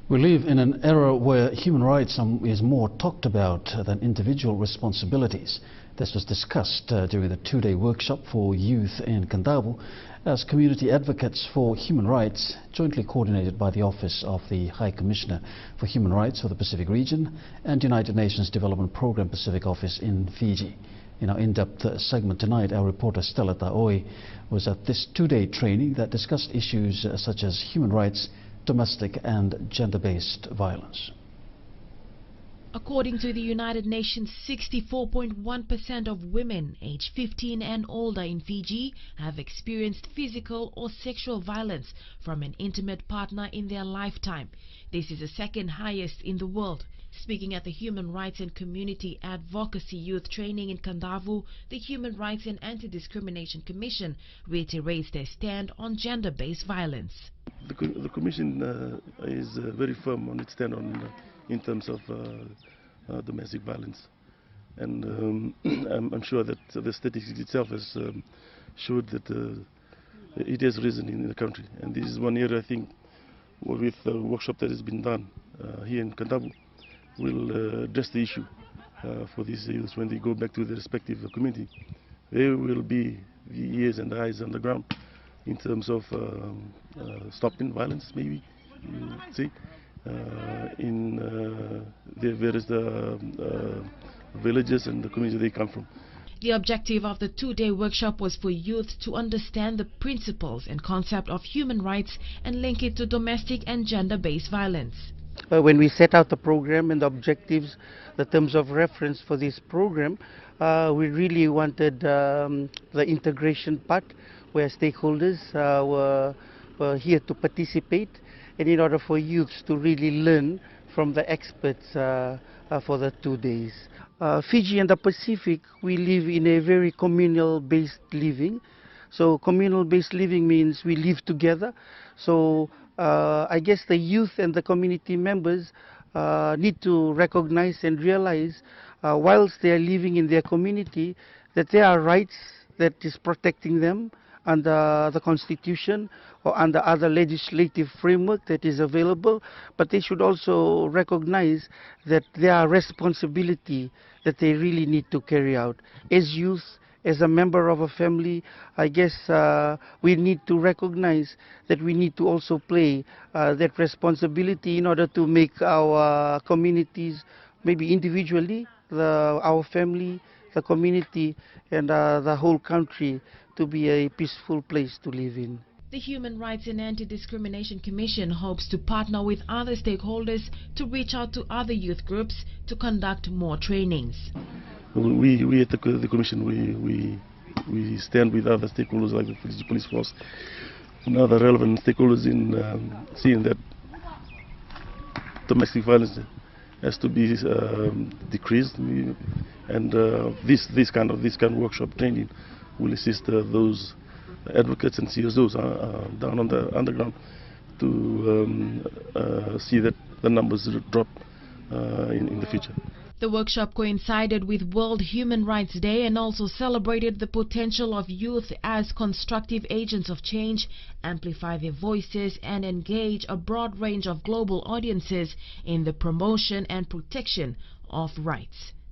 We live in an era where human rights is more talked about than individual responsibilities. This was discussed during the two-day workshop for youth in Kadavu as community advocates for human rights, jointly coordinated by the Office of the High Commissioner for Human Rights for the Pacific Region and United Nations Development Programme Pacific Office in Fiji. In our in-depth segment tonight, our reporter Stella Taoi was at this two-day training that discussed issues such as human rights, domestic and gender-based violence. According to the United Nations, 64.1% of women aged 15 and older in Fiji have experienced physical or sexual violence from an intimate partner in their lifetime. This is the second highest in the world. Speaking at the Human Rights and Community Advocacy Youth Training in Kadavu, the Human Rights and Anti-Discrimination Commission reiterates their stand on gender-based violence. The Commission is very firm on its stand in terms of domestic violence, and I'm sure that the statistics itself has showed that it has risen in the country, and this is one area I think with the workshop that has been done here in Kadavu will address the issue for these youths when they go back to their respective community. There will be the ears and the eyes on the ground in terms of stopping violence, maybe you would say, in the various villages and the communities they come from. The objective of the two-day workshop was for youth to understand the principles and concept of human rights and link it to domestic and gender-based violence. When we set out the program and the objectives, the terms of reference for this program, we really wanted the integration part where stakeholders were here to participate, and in order for youths to really learn from the experts for the 2 days. Fiji and the Pacific, we live in a very communal-based living. So communal-based living means we live together. So I guess the youth and the community members need to recognize and realize whilst they are living in their community that there are rights that is protecting them under the Constitution or under other legislative framework that is available, but they should also recognize that there are responsibility that they really need to carry out. As youth, as a member of a family, I guess we need to recognize that we need to also play that responsibility in order to make our communities, maybe individually, our family, the community and the whole country to be a peaceful place to live in. The Human Rights and Anti-Discrimination Commission hopes to partner with other stakeholders to reach out to other youth groups to conduct more trainings. We at the Commission, we stand with other stakeholders like the Fiji Police Force and other relevant stakeholders in seeing that domestic violence has to be decreased, and this kind of workshop training will assist those advocates and CSOs down on the underground to see that the numbers drop in the future. The workshop coincided with World Human Rights Day and also celebrated the potential of youth as constructive agents of change, amplify their voices and engage a broad range of global audiences in the promotion and protection of rights.